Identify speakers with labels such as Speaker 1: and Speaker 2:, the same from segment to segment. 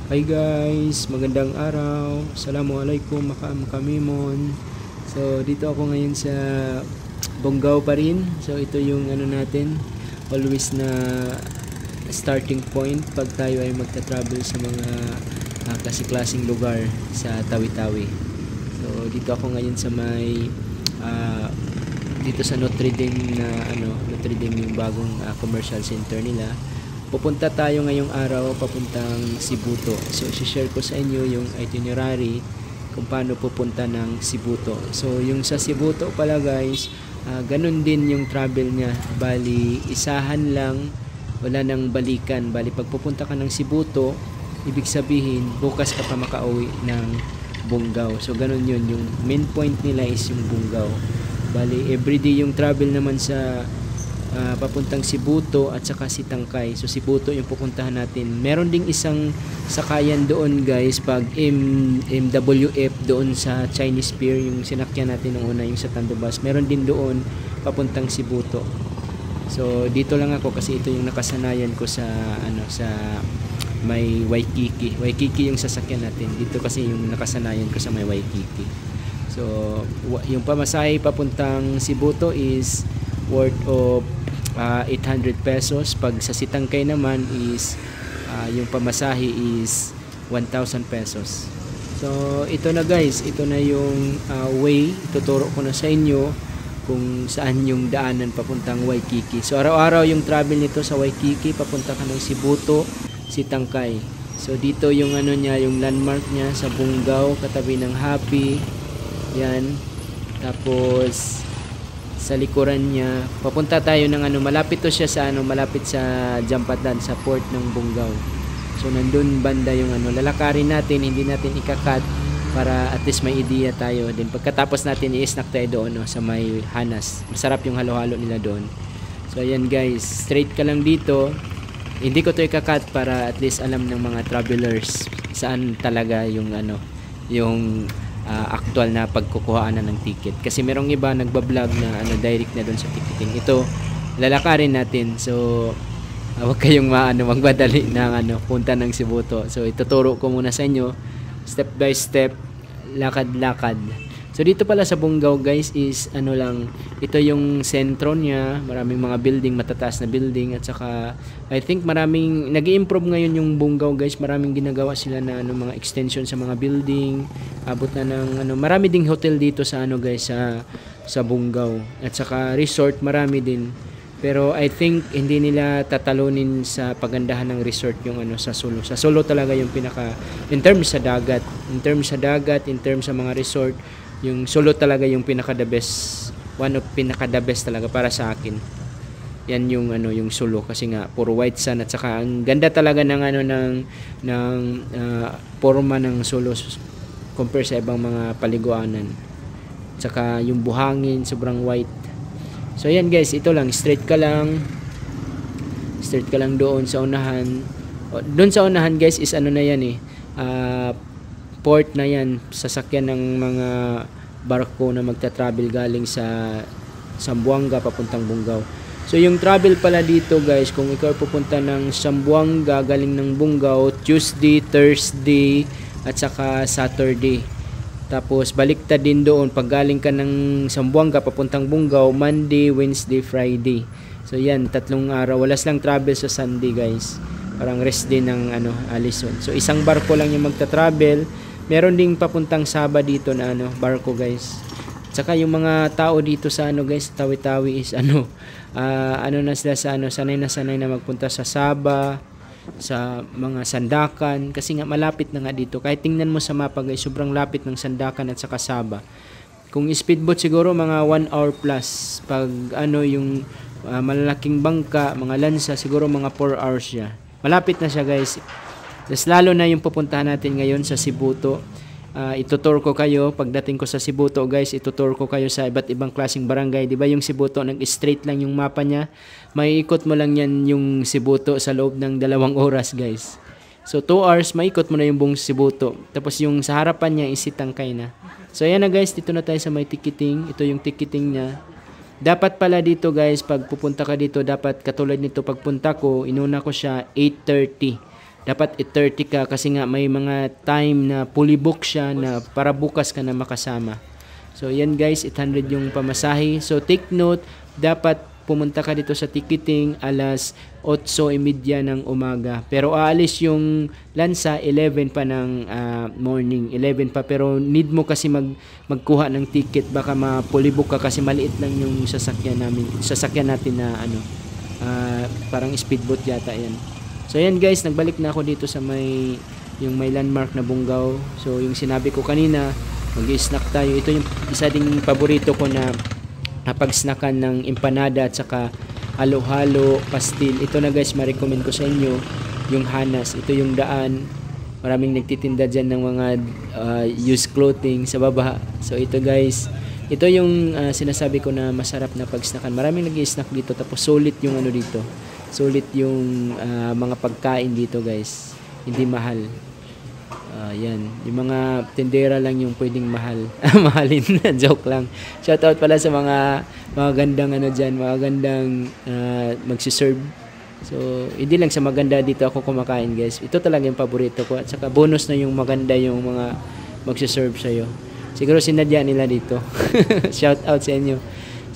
Speaker 1: Hi guys, magandang araw. Assalamualaikum makamimon. So dito ako ngayon sa Bonggao pa rin. So ito yung ano natin, always na starting point pag tayo ay magta-travel sa mga klase-klaseng lugar sa Tawi-Tawi. So dito ako ngayon sa may dito sa Notre Dame na Notre Dame yung bagong commercial center nila. Pupunta tayo ngayong araw papuntang Sibuto. So, i-share ko sa inyo yung itinerary kung paano pupunta ng Sibuto. So, yung sa Sibuto pala guys, ganun din yung travel niya. Bali, isahan lang, wala nang balikan. Bali, pag pupunta ka ng Sibuto, ibig sabihin, bukas ka pa makauwi ng Bonggao. So, ganun yun. Yung main point nila is yung Bonggao. Bali, everyday yung travel naman sa papuntang Sibuto at saka si Tangkay. So Sibuto yung pupuntahan natin. Meron ding isang sakayan doon guys pag MWF doon sa Chinese Pier, yung sinakyan natin nung una, yung sa Tandubas. Meron din doon papuntang Sibuto. So dito lang ako kasi ito yung nakasanayan ko sa sa may Waikiki. Waikiki yung sasakyan natin. Dito kasi yung nakasanayan ko sa may Waikiki. So yung pamasahe papuntang Sibuto is worth of 800 pesos. Pag sa Sitangkay naman is yung pamasahe is 1,000 pesos. So ito na guys, ito na yung way. Ituturo ko na sa inyo kung saan yung daanan papuntang Waikiki. So araw-araw yung travel nito sa Waikiki, papunta ka ng Sibuto, Sitangkay. So dito yung niya, yung landmark niya sa Bonggao, katabi ng Happy. Yan. Tapos sa likuran niya, papunta tayo ng malapit to siya sa malapit sa Jampatan, sa port ng Bonggao. So nandun banda yung lalakarin natin, hindi natin ikakat para at least may idea tayo. Then pagkatapos natin i-snack tayo doon sa may Hanas. Masarap yung halo-halo nila doon. So ayan guys, straight ka lang dito. Hindi ko to ikakat para at least alam ng mga travelers saan talaga yung yung actual na pagkukuhaan na ng ticket. Kasi merong iba nagbablog na direct na doon sa ticketing. Ito, lalakarin natin. So, huwag kayong magmadali ng punta ng Sibuto. So, ituturo ko muna sa inyo, step by step, lakad-lakad. So, dito pala sa Bonggao guys is lang, ito yung sentro niya. Maraming mga building, matataas na building. At saka, I think maraming, nag-i-improve ngayon yung Bonggao guys. Maraming ginagawa sila na mga extension sa mga building. Abot na ng marami ding hotel dito sa guys sa Bonggao. At saka resort, marami din. Pero I think hindi nila tatalunin sa pagandahan ng resort yung sa Sulu. Sa Sulu talaga yung pinaka, in terms sa dagat, in terms sa mga resort, yung Sulu talaga yung pinaka the best, one of pinaka the best talaga para sa akin. Yan yung yung Sulu kasi nga puro white sand at saka ang ganda talaga ng ng forma ng Sulu compare sa ibang mga paliguanan. At saka yung buhangin sobrang white. So yan guys, ito lang, straight ka lang doon sa unahan. Doon sa unahan guys is na yan port na yan, sasakyan ng mga barko na magta-travel galing sa Zamboanga papuntang Bonggao. So yung travel pala dito guys, kung ikaw pupunta ng Zamboanga galing ng Bonggao, Tuesday, Thursday at saka Saturday. Tapos baliktad din doon pag galing ka ng Zamboanga papuntang Bonggao, Monday, Wednesday, Friday. So yan, 3 araw. Wala silang travel sa Sunday guys. Parang rest din ng Alison. So isang barko lang yung magta-travel. Meron ding papuntang Sabah dito na barko guys. Saka yung mga tao dito sa guys, Tawi-Tawi is na sila sa sanay na magpunta sa Sabah, sa mga Sandakan kasi nga malapit na nga dito. Kahit tingnan mo sa mapa guys, sobrang lapit ng Sandakan at saka Sabah. Kung speedboat siguro mga 1 hour plus. Pag yung malalaking bangka, mga lansa, siguro mga 4 hours siya. Malapit na siya guys. Mas lalo na yung pupuntahan natin ngayon sa Sibuto. Itutour ko kayo pagdating ko sa Sibuto guys, itutour ko kayo sa iba't ibang klaseng barangay. 'Di ba yung Sibuto nag-straight lang yung mapa niya? Maiikot mo lang yan yung Sibuto sa loob ng 2 oras guys. So 2 hours maikot mo na yung buong Sibuto. Tapos yung sa harapan niya is Sitangkay na. So ayan na guys, dito na tayo sa may ticketing. Ito yung ticketing niya. Dapat pala dito guys, pag pupunta ka dito, dapat katulad nito pagpunta ko, inuna ko siya 8:30. dapat 30 ka kasi nga may mga time na fully book siya na para bukas ka na makasama. So yan guys, 800 yung pamasahe. So take note, dapat pumunta ka dito sa ticketing alas 8:30 ng umaga. Pero aalis yung lansa 11 pa ng morning, 11 pa. Pero need mo kasi magkuha ng ticket, baka mapulibok ka kasi maliit lang yung sasakyan natin na parang speedboat yata yan. So yan guys, nagbalik na ako dito sa may landmark na Bungaw. So yung sinabi ko kanina, mag-snack tayo. Ito yung isa ding paborito ko na pag-snackan ng empanada at saka halo-halo, pastil. Ito na guys, ma-recommend ko sa inyo yung Hanas. Ito yung daan. Maraming nagtitinda dyan ng mga used clothing sa baba. So ito guys, ito yung sinasabi ko na masarap na pag-snackan. Maraming nag-i-snack dito, tapos sulit yung dito. Sulit yung mga pagkain dito guys. Hindi mahal. Yan, yung mga tindera lang yung pwedeng mahalin. Joke lang. Shoutout pala sa mga gandang dyan, mga gandang magsiserve. So hindi lang sa maganda dito ako kumakain guys. Ito talaga yung paborito ko, at saka bonus na yung maganda yung mga magsiserve sa'yo. Siguro sinadya nila dito. Shoutout sa inyo.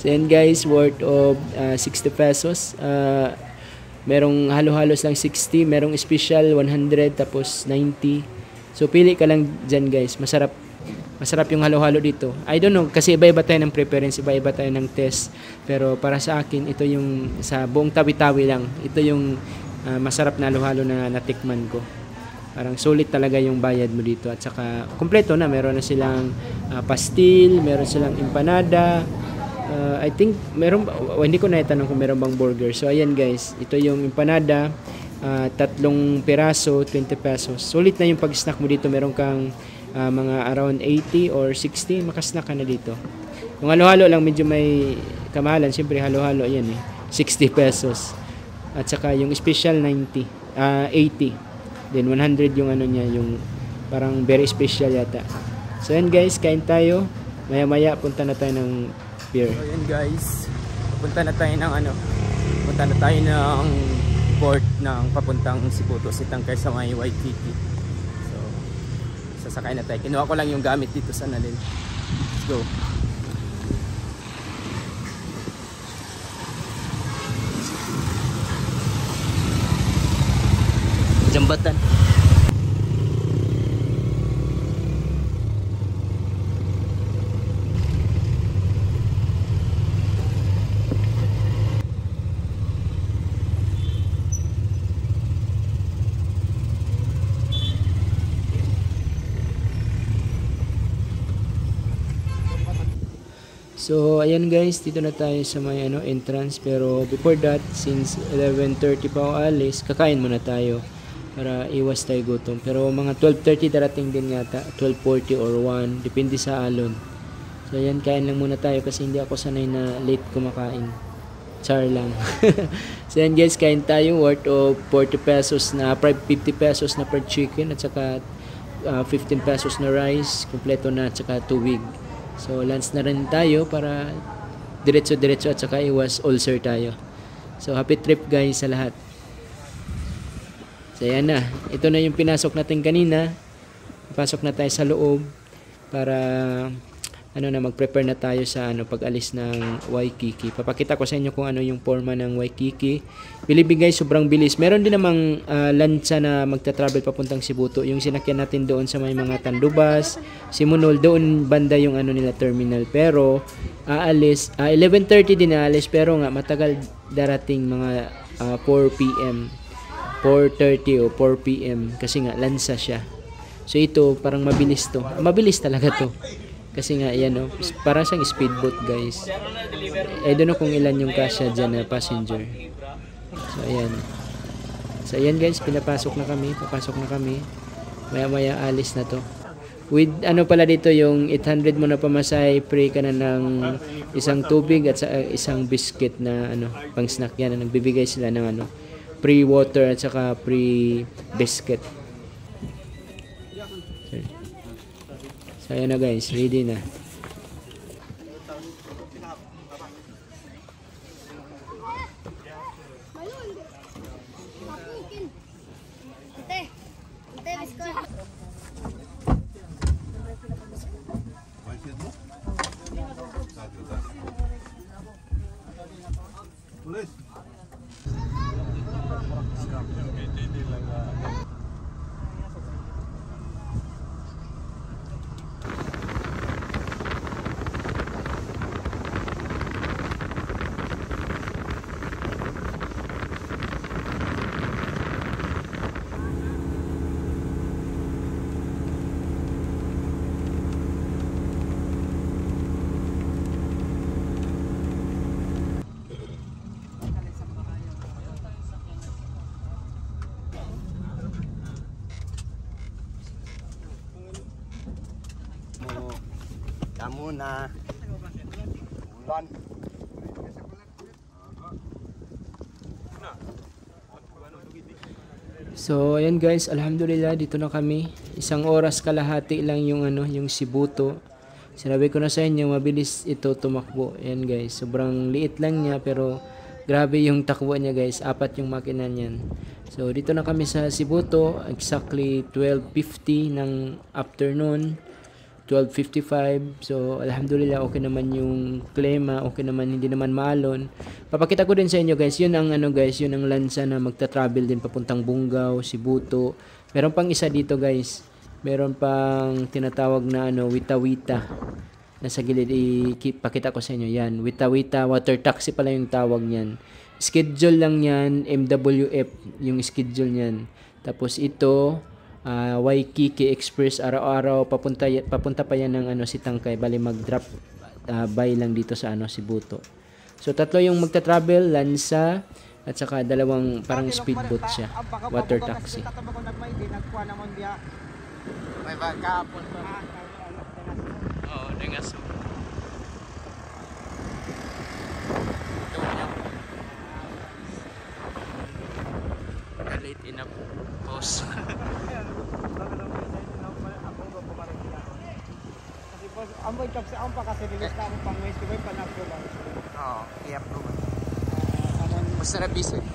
Speaker 1: So yan guys, worth of 60 pesos. Merong halo-halos lang 60, merong special 100, tapos 90. So pili ka lang dyan guys. Masarap yung halo-halo dito. I don't know, kasi iba-iba tayo ng preference, iba-iba tayo ng test. Pero para sa akin, ito yung sa buong Tawi-Tawi lang, ito yung masarap na halo-halo na natikman ko. Parang sulit talaga yung bayad mo dito. At saka kompleto na, meron na silang pastil, meron silang empanada. I think meron, hindi ko na itanong kung meron bang burger. So ayan guys, ito yung empanada. 3 piraso, 20 pesos. Sulit na yung pag-snack mo dito. Meron kang mga around 80 or 60, makasnack ka na dito. Yung halo-halo lang medyo may kamahalan. Siyempre halo-halo, yan 60 pesos. At saka yung special 80. Then 100 yung niya, yung parang very special yata. So yan guys, kain tayo. Maya-maya punta na tayo ng pier. So yan guys, punta na tayo ng port ng papuntang Cebu to Sitangkay sa may Waikiki. So sasakay na tayo. Kinuha ko lang yung gamit dito sa Nalil. Let's go. Jambatan. So ayan guys, dito na tayo sa may entrance, pero before that, since 11:30 pa ako alis, kakain muna tayo para iwas tayo gutom. Pero mga 12:30 darating din yata, 12:40 or 1, depende sa alon. So ayan, kain lang muna tayo kasi hindi ako sanay na late kumakain. Char lang. So ayan guys, kain tayo, worth of 40 pesos na, 50 pesos na per chicken, at saka 15 pesos na rice, kompleto na, at saka tubig. So lunch na rin tayo para diretso-diretso at saka iwas ulcer tayo. So happy trip guys sa lahat. So ayan na, ito na yung pinasok natin kanina. Pasok na tayo sa loob para mag-prepare na tayo sa pag-alis ng Waikiki. Papakita ko sa inyo kung ano yung forma ng Waikiki. Believe guys, sobrang bilis. Meron din namang lansa na magta-travel papuntang Cebu. Yung sinakyan natin doon sa may mga Tandubas, Simunol, doon banda yung nila terminal. Pero aalis 11:30 din aalis, pero nga matagal darating, mga 4 PM. 4:30 o 4 PM kasi nga lansa siya. So ito parang mabilis to. Mabilis talaga to. Kasi nga yan parang siyang speedboat guys. I don't know kung ilan yung kasya dyan na passenger. So ayan guys, papasok na kami. Maya alis na to. With pala dito, yung 800 mo na pamasahe, free ka na ng isang tubig at isang biscuit na pang snack yan. Nagbibigay sila ng free water at saka free biscuit. So ayan na guys, ready na.
Speaker 2: Ate. Kamu na ulan.
Speaker 1: So ayan guys, alhamdulillah dito na kami. Isang oras kalahati lang yung yung Sibuto. Sinabi ko na sa inyo, mabilis ito tumakbo. Ayan guys, sobrang liit lang niya pero grabe yung takbo niya guys. 4 yung makina niyan. So dito na kami sa Sibuto, exactly 12:50 ng afternoon. 12:55. So alhamdulillah okay naman yung klima, okay naman, hindi naman maalon. Papakita ko din sa inyo guys, yun ang guys, yun ang lansa na magta-travel din papuntang Bungaw, Sibuto. Meron pang isa dito guys. Meron pang tinatawag na Wita-Wita. Nasa gilid, ipakita ko sa inyo yan. Wita-Wita water taxi pala yung tawag niyan. Schedule lang yan, MWF yung schedule niyan. Tapos ito Waikiki Express, araw-araw papunta pa yan ng si Tangkay, bali mag-drop by lang dito sa Sibuto. So tatlo yung magta-travel, lansa at saka dalawang parang speedboat siya, water taxi.
Speaker 2: May bagapon pa.
Speaker 1: Oo, dengas. Late enough post.
Speaker 2: Ang boy kasi ang pa kasi release na akong pang-waste ko pa na-approve. Oo, i-approve. Basta na-visit?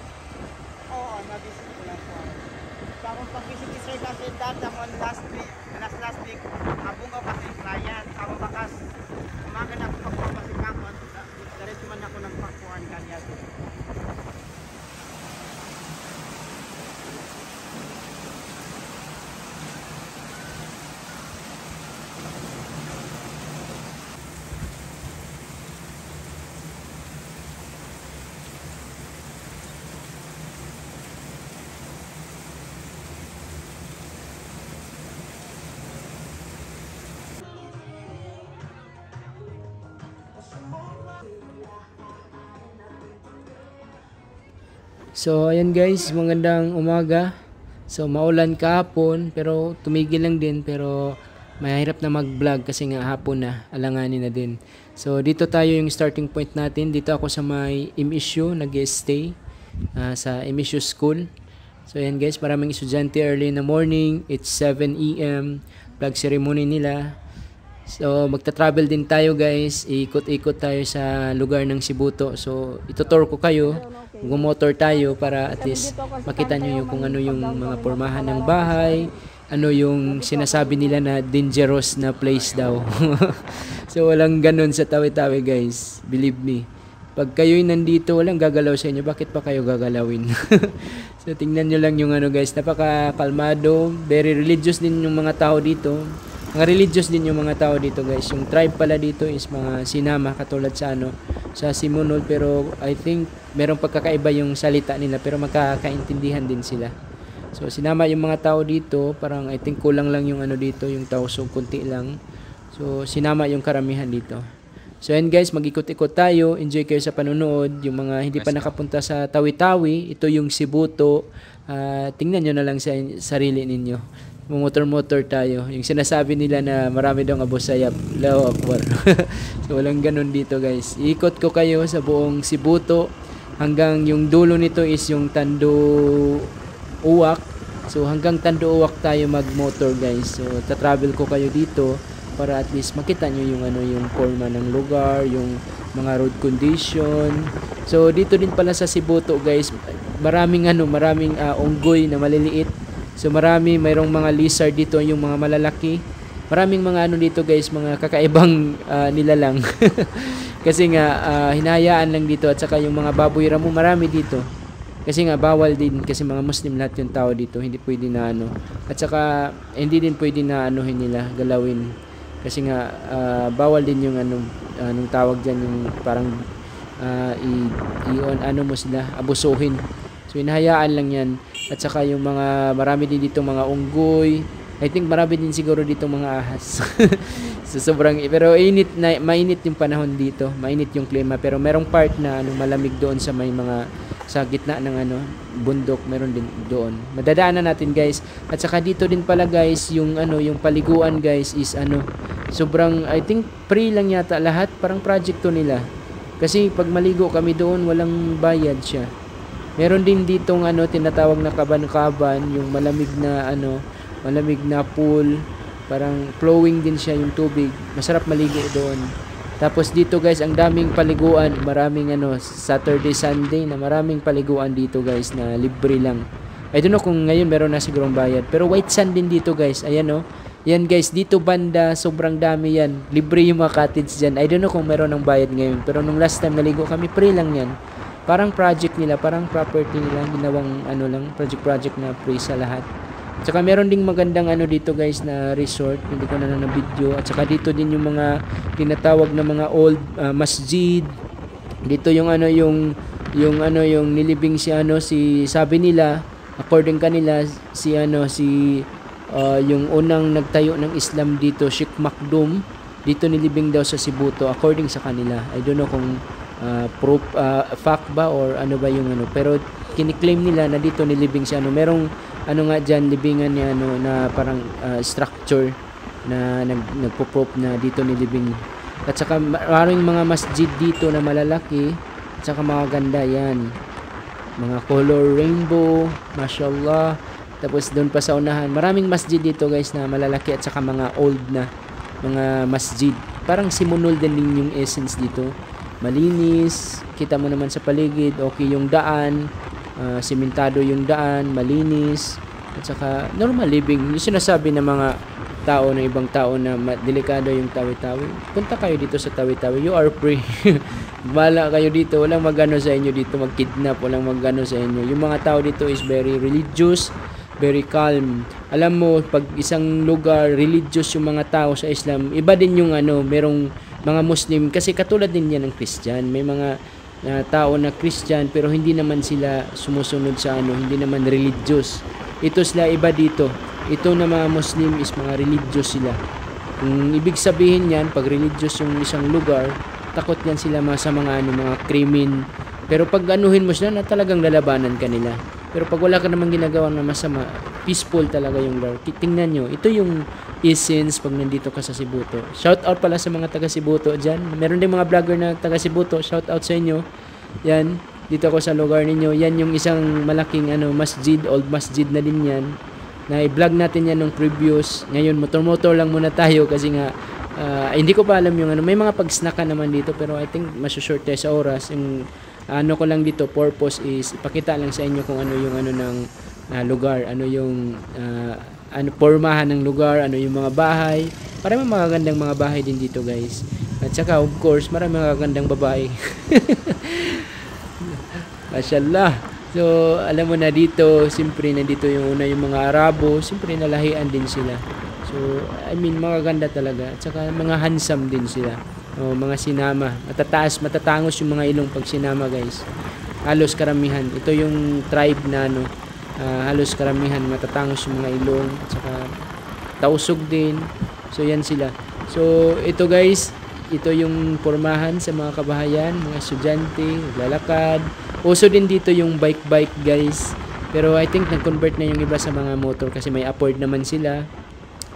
Speaker 2: Oo, na-visit ko lang po. Sa akong pang-visit ni Sir kasi data mo last week, abong ko kasi client, ako bakas umagan ako magpapasikakon, diretso man ako ng pakuan kanya.
Speaker 1: So ayan guys, magandang umaga. So maulan kahapon pero tumigil lang din, pero mahirap na mag-vlog kasi nga hapon na, alanganin na din. So dito tayo yung starting point natin. Dito ako sa may MSU, nag-stay sa MSU School. So ayan guys, maraming estudyante early in the morning. It's 7 AM, flag ceremony nila. So magta-travel din tayo guys, ikot-ikot tayo sa lugar ng Sibuto. So itutour ko kayo, mag-motor tayo para at least makita nyo yung kung ano yung mga pormahan ng bahay, ano yung sinasabi nila na dangerous na place daw. So walang ganun sa Tawi-Tawi guys, believe me. Pag kayo'y nandito, walang gagalaw sa inyo, bakit pa kayo gagalawin? So tingnan nyo lang yung guys, napaka-kalmado, very religious din yung mga tao dito. Mga religious din yung mga tao dito guys. Yung tribe pala dito is mga Sinama, katulad sa sa Simunol, pero I think merong pagkakaiba yung salita nila, pero magkakaintindihan din sila. So Sinama yung mga tao dito, parang I think kulang lang yung dito, yung Tausug, kunti lang. So Sinama yung karamihan dito. So and guys, mag-ikot-ikot tayo, enjoy kayo sa panonood. Yung mga hindi pa nakapunta sa Tawi-Tawi, ito yung Sibuto. Tingnan nyo na lang sa sarili ninyo. Motor-motor tayo. Yung sinasabi nila na marami daw abosayap. Allahu Akbar. So walang ganun dito guys. Iikot ko kayo sa buong Sibuto hanggang yung dulo nito is yung Tando Uwak. So hanggang Tando Uwak tayo mag-motor guys. So ta-travel ko kayo dito para at least makita nyo yung yung forma ng lugar, yung mga road condition. So dito din pala sa Sibuto guys, maraming unggoy na maliliit So mayroong mga lizard dito, yung mga malalaki. Maraming mga ano dito guys, mga kakaibang nilalang. Kasi nga hinahayaan lang dito, at saka yung mga baboy ramo marami dito. Kasi nga bawal din, kasi mga Muslim lahat yung tao dito, hindi pwede na ano. At saka hindi din pwede na anuhin nila, galawin. Kasi nga bawal din yung anong tawag diyan, yung parang ano mo sila, abusuhin. So hinahayaan lang 'yan. At saka yung mga marami din dito mga unggoy. I think marami din siguro dito mga ahas. So sobrang, pero mainit yung panahon dito. Mainit yung klima, pero merong part na malamig doon sa may mga sa gitna ng bundok, meron din doon. Madadaanan natin guys. At saka dito din pala guys, yung yung paliguan guys is sobrang, I think free lang yata lahat, parang project to nila. Kasi pag maligo kami doon, walang bayad siya. Meron din ditong tinatawag na kaban-kaban, yung malamig na pool, parang flowing din siya yung tubig. Masarap maligo doon. Tapos dito guys, ang daming paliguan, maraming Saturday, Sunday na maraming paliguan dito guys na libre lang. I don't know kung ngayon meron na sigurong bayad, pero white sand din dito guys. Ayan yan guys, dito banda, sobrang dami yan. Libre yung mga cottage dyan. I don't know kung meron ng bayad ngayon, pero nung last time naligo kami, free lang yan. Parang project nila, parang property nila, ginawang lang, project na free sa lahat. Tsaka meron ding magandang dito guys na resort, hindi ko na video. At saka dito din yung mga tinatawag na mga old masjid. Dito yung yung nilibing si sabi nila, according kanila yung unang nagtayo ng Islam dito, Sheikh Makdum, dito nilibing daw sa Sibuto according sa kanila. I don't know kung proof fact ba or ba yung pero kiniklaim nila na dito nilibing si merong nga dyan, libingan niya na parang structure na nagpo-proof na dito nilibing. At saka maraming mga masjid dito na malalaki, at saka mga ganda yan, mga color rainbow, mashallah. Tapos doon pa sa unahan, maraming masjid dito guys na malalaki, at saka mga old na mga masjid. Parang simunol din yung essence dito, malinis, kita mo naman sa paligid, okay yung daan, simentado yung daan, malinis, at saka normal living. Yung sinasabi ng mga tao, ng ibang tao na delikado yung Tawi-Tawi, punta kayo dito sa Tawi-Tawi, you are free. Bala kayo dito, walang magano sa inyo dito, magkidnap, walang magano sa inyo. Yung mga tao dito is very religious, very calm. Alam mo, pag isang lugar religious yung mga tao sa Islam, iba din yung merong mga Muslim, kasi katulad din yan ng Christian. May mga tao na Christian pero hindi naman sila sumusunod sa hindi naman religious. Ito sila iba dito. Ito na mga Muslim is mga religious sila. Kung ibig sabihin yan, pag religious yung isang lugar, takot yan sila sa mga mga krimen. Pero pag anuhin mo sila, na talagang lalabanan ka nila. Pero pag wala ka namang ginagawa na masama, peaceful talaga yung lugar. Tingnan nyo, ito yung essence pag nandito ka sa Sibuto. Shout out pala sa mga taga Sibuto dyan. Meron din mga vlogger na taga Sibuto. Shout out sa inyo. Yan, dito ako sa lugar ninyo. Yan yung isang malaking masjid, old masjid na din yan. Na i-vlog natin yan nung previous. Ngayon, motor-motor lang muna tayo kasi nga hindi ko pa alam yung may mga pag-snackan naman dito, pero I think masusort tayo sa oras. Yung ko lang dito, purpose is ipakita lang sa inyo kung yung ng lugar, yung pormahan ng lugar, yung mga bahay. Maraming magagandang mga bahay din dito guys. At saka of course, maraming magagandang babae. Mashallah. So alam mo na dito, siyempre nandito yung mga Arabo, siyempre nalahian din sila. So I mean, magaganda talaga. At saka mga handsome din sila. Mga sinama, matatangos yung mga ilong pag sinama guys. Halos karamihan, ito yung tribe na halos karamihan matatangos yung mga ilong, at saka tausog din. So yan sila. So ito guys, ito yung pormahan sa mga kabahayan, mga estudyante, naglalakad. Uso din dito yung bike guys, pero I think nag-convert na yung iba sa mga motor kasi may afford naman sila.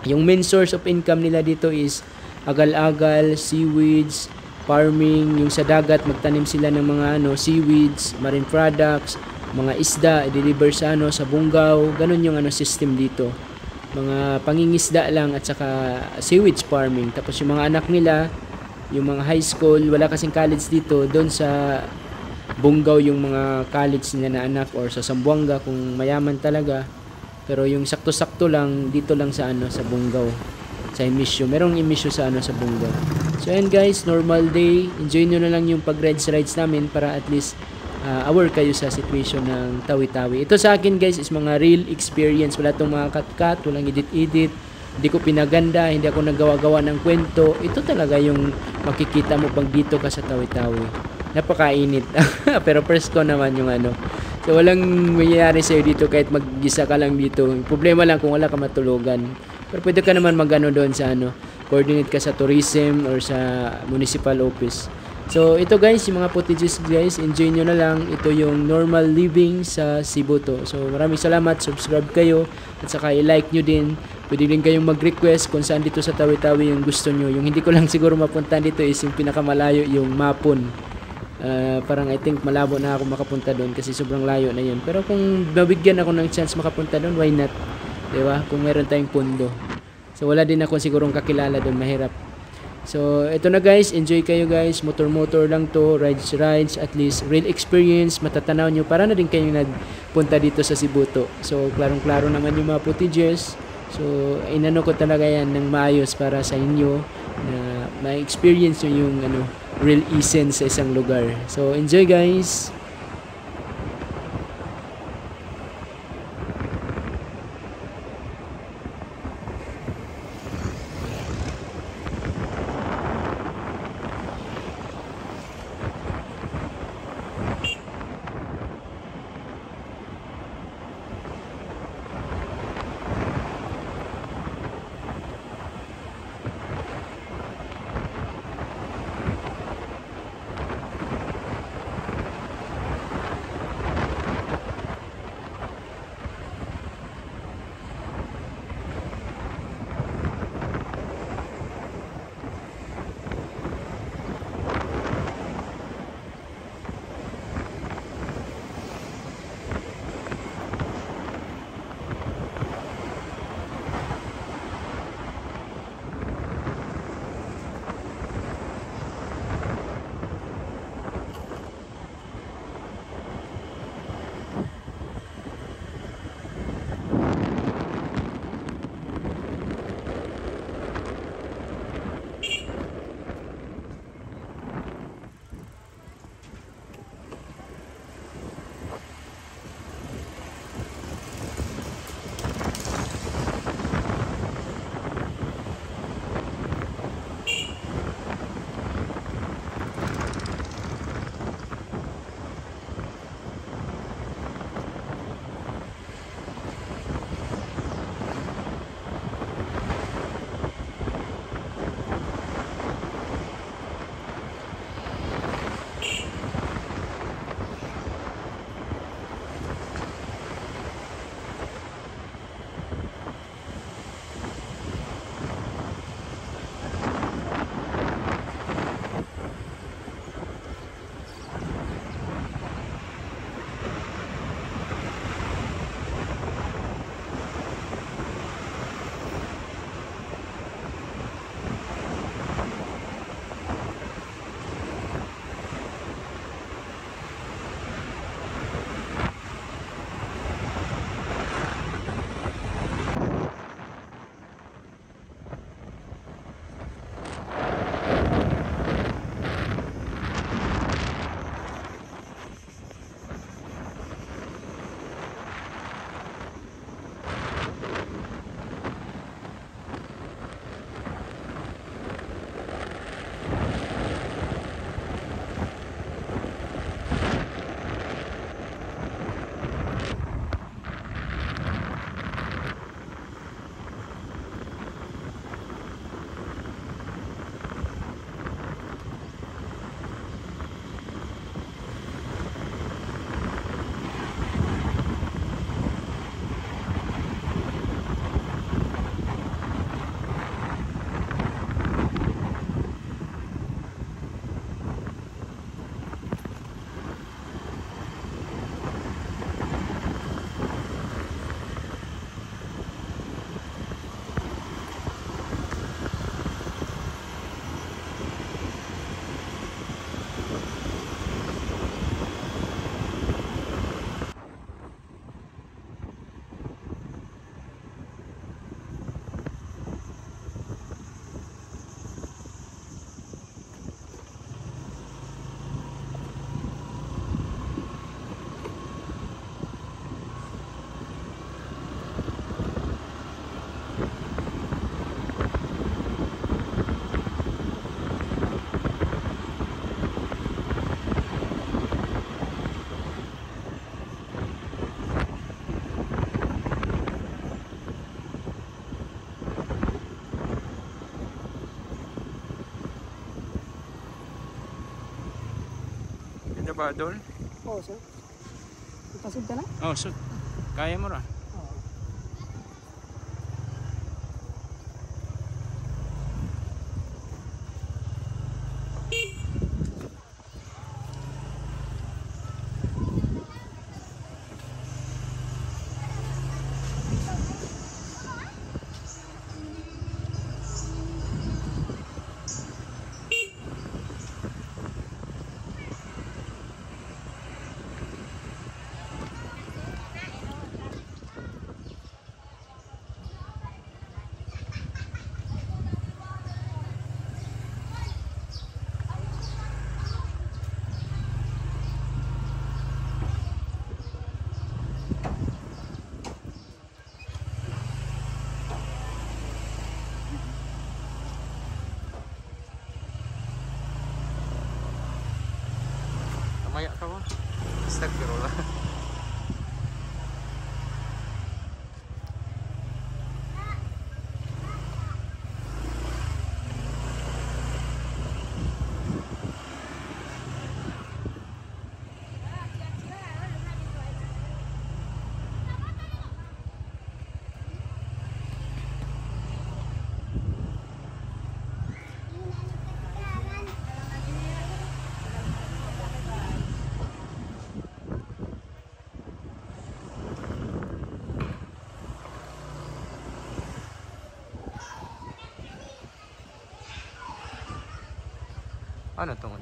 Speaker 1: Yung main source of income nila dito is agal-agal, seaweeds, farming, yung sa dagat magtanim sila ng mga seaweeds, marine products, mga isda i-deliver sa sa Bungaw. Ganun yung system dito. Mga pangingisda lang, at saka seaweeds farming. Tapos yung mga anak nila, yung mga high school, wala kasing college dito, doon sa Bungaw yung mga college nila na anak, or sa Zamboanga kung mayaman talaga. Pero yung sakto-sakto lang dito lang sa ano sa Bungaw, sa emission. Merong emission sa ano sa Bungaw. So ayan guys, normal day. Enjoy nyo na lang yung pag-rides namin para at least aware kayo sa situation ng Tawi-Tawi. Ito sa akin guys is mga real experience. Wala tong mga cut-cut, walang edit-edit. Hindi ko pinaganda, hindi ako naggawa-gawa ng kwento. Ito talaga yung makikita mo pag dito ka sa Tawi-Tawi. Napakainit. Pero first ko naman yung ano. So walang mangyayari sa'yo dito kahit mag-isa ka lang dito. Problema lang kung wala ka matulugan. Pero pwede ka naman mag-ano doon sa ano, coordinate ka sa tourism or sa municipal office. So ito guys, yung mga footages guys, enjoy nyo na lang. Ito yung normal living sa Cebu to. So maraming salamat, subscribe kayo at saka i-like nyo din. Pwede din kayong mag-request kung saan dito sa Tawi-Tawi yung gusto nyo. Yung hindi ko lang siguro mapuntahan dito is yung pinakamalayo, yung Mapon. Parang I think malabo na ako makapunta doon kasi sobrang layo na yun. Pero kung mabigyan ako ng chance makapunta doon, why not? Diba? Kung meron tayong pundo. So wala din ako sigurong kakilala doon, mahirap. So ito na guys, enjoy kayo guys. Motor lang to, rides, at least real experience, matatanaw nyo. Para na din kayo nagpunta dito sa Cebu to. So klarong-klaro naman yung mga footages. So inano ko talaga yan ng maayos para sa inyo na ma-experience nyo yung ano, real essence sa isang lugar. So enjoy guys. ba, Dol?
Speaker 2: Oo, sir. Ipasod ka na?
Speaker 1: Oh, so, kaya mo ra.
Speaker 2: Oo.
Speaker 1: Kamaya ka ba? Stag pero lang. Ano to?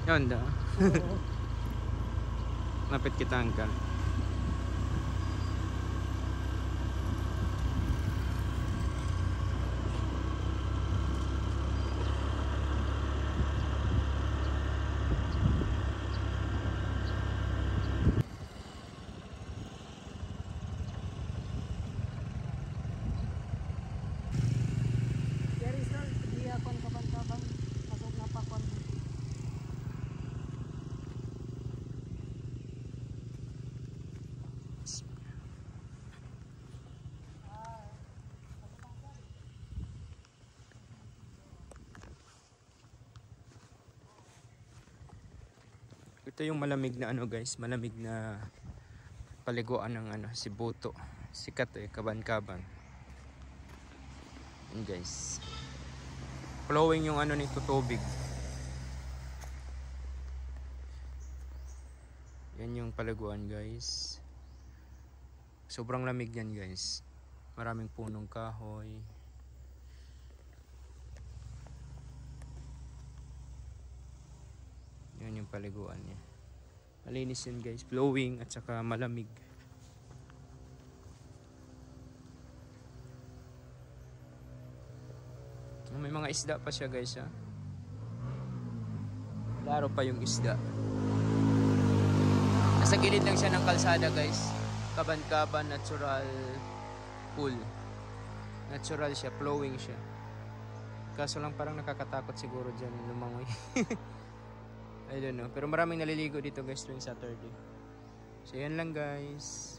Speaker 1: Yun daw. Napit kita angka.
Speaker 2: There is no dia kon kapan-kapan pasok na pa kon.
Speaker 1: Ito yung malamig na ano guys, malamig na paliguan ng ano, si Boto. Sikat Kaban-Kaban. Yan guys. Flowing yung ano nito, tubig. Yan yung paliguan guys. Sobrang lamig yan guys. Maraming punong kahoy. Yan yung paliguan niya. Malinis yun guys. Flowing at saka malamig. May mga isda pa siya guys ha. Klaro pa yung isda. Nasa gilid lang siya ng kalsada guys. Kaban-kaban, natural pool. Natural siya, flowing siya. Kaso lang parang nakakatakot siguro dyan lumangoy. I don't know. Pero maraming naliligo dito guys tuwing Saturday. So yan lang guys.